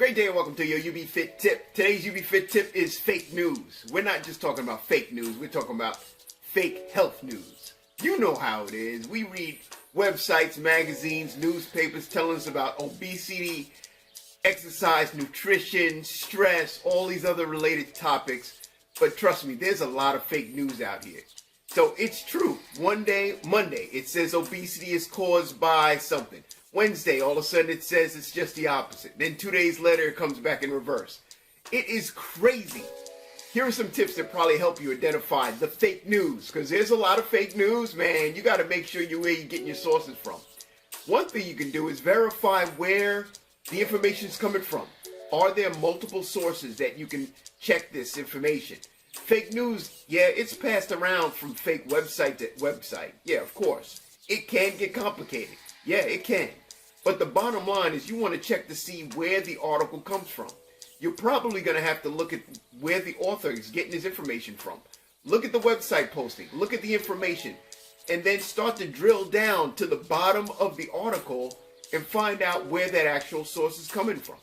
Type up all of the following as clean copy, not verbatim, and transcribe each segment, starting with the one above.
Great day and welcome to your UBFit tip. Today's UBFit tip is fake news. We're not just talking about fake news, we're talking about fake health news. You know how it is. We read websites, magazines, newspapers telling us about obesity, exercise, nutrition, stress, all these other related topics. But trust me, there's a lot of fake news out here. So it's true. One day, Monday, it says obesity is caused by something. Wednesday, all of a sudden it says it's just the opposite. Then 2 days later, it comes back in reverse. It is crazy. Here are some tips that probably help you identify the fake news, because there's a lot of fake news, man. You got to make sure where you're getting your sources from. One thing you can do is verify where the information is coming from. Are there multiple sources that you can check this information? Fake news, yeah, it's passed around from fake website to website. Yeah, of course. It can get complicated. Yeah, it can. But the bottom line is you want to check to see where the article comes from. You're probably going to have to look at where the author is getting his information from. Look at the website posting. Look at the information. And then start to drill down to the bottom of the article and find out where that actual source is coming from.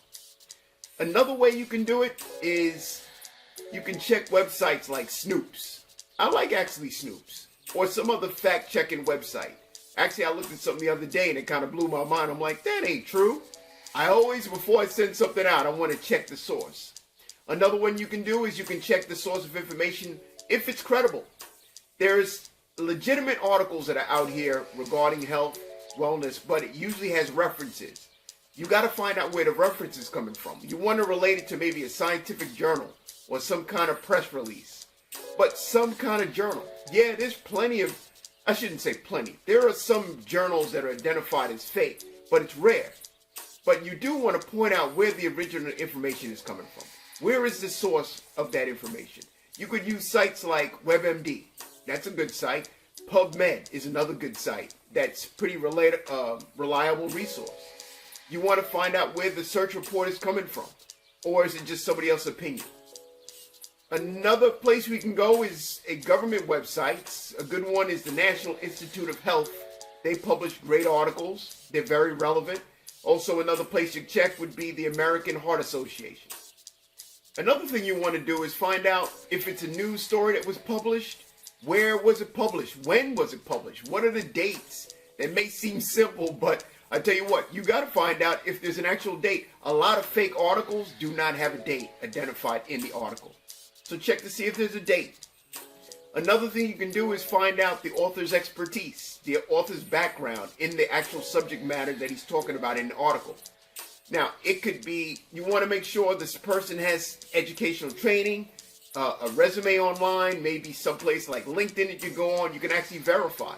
Another way you can do it is you can check websites like Snoops. I like actually Snoops. Or some other fact-checking website. Actually, I looked at something the other day and it kind of blew my mind. I'm like, that ain't true. I always, before I send something out, I want to check the source. Another one you can do is you can check the source of information if it's credible. There's legitimate articles that are out here regarding health, wellness, but it usually has references. You got to find out where the reference is coming from. You want to relate it to maybe a scientific journal or some kind of press release. But some kind of journal. Yeah, there's plenty of, I shouldn't say plenty. There are some journals that are identified as fake, but it's rare. But you do want to point out where the original information is coming from. Where is the source of that information? You could use sites like WebMD. That's a good site. PubMed is another good site. That's pretty reliable resource. You want to find out where the search report is coming from. Or is it just somebody else's opinion? Another place we can go is a government website. A good one is the National Institute of Health. They publish great articles. They're very relevant. Also, another place you check would be the American Heart Association. Another thing you want to do is find out if it's a news story that was published. Where was it published? When was it published? What are the dates? That may seem simple, but I tell you what, you got to find out if there's an actual date. A lot of fake articles do not have a date identified in the article. So check to see if there's a date. Another thing you can do is find out the author's expertise, the author's background in the actual subject matter that he's talking about in the article. Now, it could be, you want to make sure this person has educational training, a resume online, maybe someplace like LinkedIn that you go on, you can actually verify.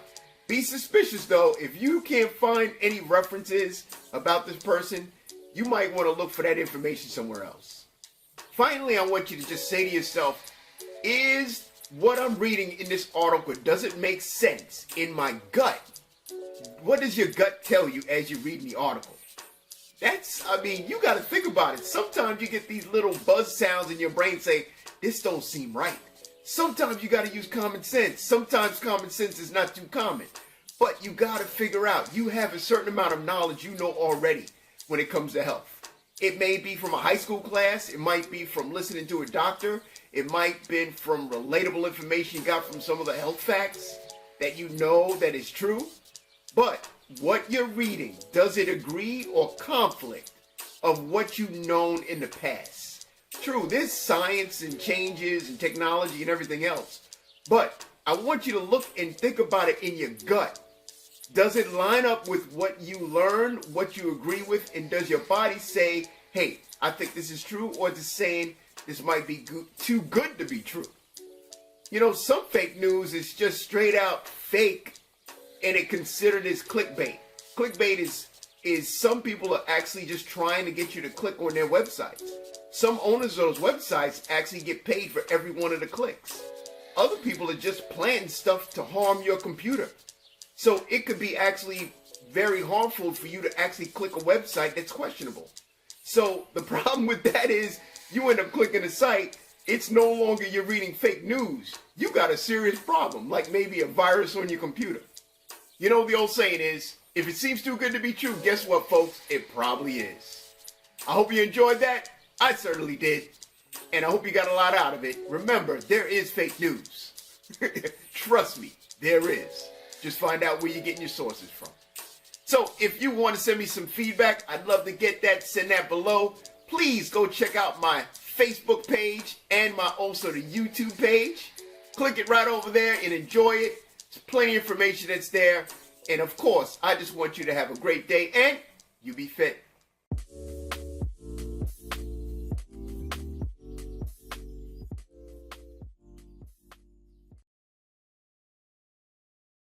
Be suspicious though, if you can't find any references about this person, you might want to look for that information somewhere else. Finally, I want you to just say to yourself, is what I'm reading in this article, does it make sense in my gut? What does your gut tell you as you're reading the article? You got to think about it. Sometimes you get these little buzz sounds in your brain say, this don't seem right. Sometimes you got to use common sense. Sometimes common sense is not too common. But you got to figure out, you have a certain amount of knowledge you know already when it comes to health. It may be from a high school class. It might be from listening to a doctor. It might be from relatable information you got from some of the health facts that you know that is true. But what you're reading, does it agree or conflict of what you've known in the past? True, there's science and changes and technology and everything else. But I want you to look and think about it in your gut. Does it line up with what you learned, what you agree with, and does your body say, hey, I think this is true, or is it saying this might be too good to be true? You know, some fake news is just straight out fake, and it considered as clickbait. Clickbait is some people are actually just trying to get you to click on their websites. Some owners of those websites actually get paid for every one of the clicks. Other people are just planting stuff to harm your computer. So it could be actually very harmful for you to actually click a website that's questionable. So the problem with that is you end up clicking a site, it's no longer you're reading fake news. You got a serious problem, like maybe a virus on your computer. You know, the old saying is, if it seems too good to be true, guess what, folks? It probably is. I hope you enjoyed that. I certainly did. And I hope you got a lot out of it. Remember, there is fake news. Trust me, there is. Just find out where you're getting your sources from. So if you want to send me some feedback, I'd love to get that. Send that below. Please go check out my Facebook page and also the YouTube page. Click it right over there and enjoy it. There's plenty of information that's there. And of course, I just want you to have a great day and you be fit.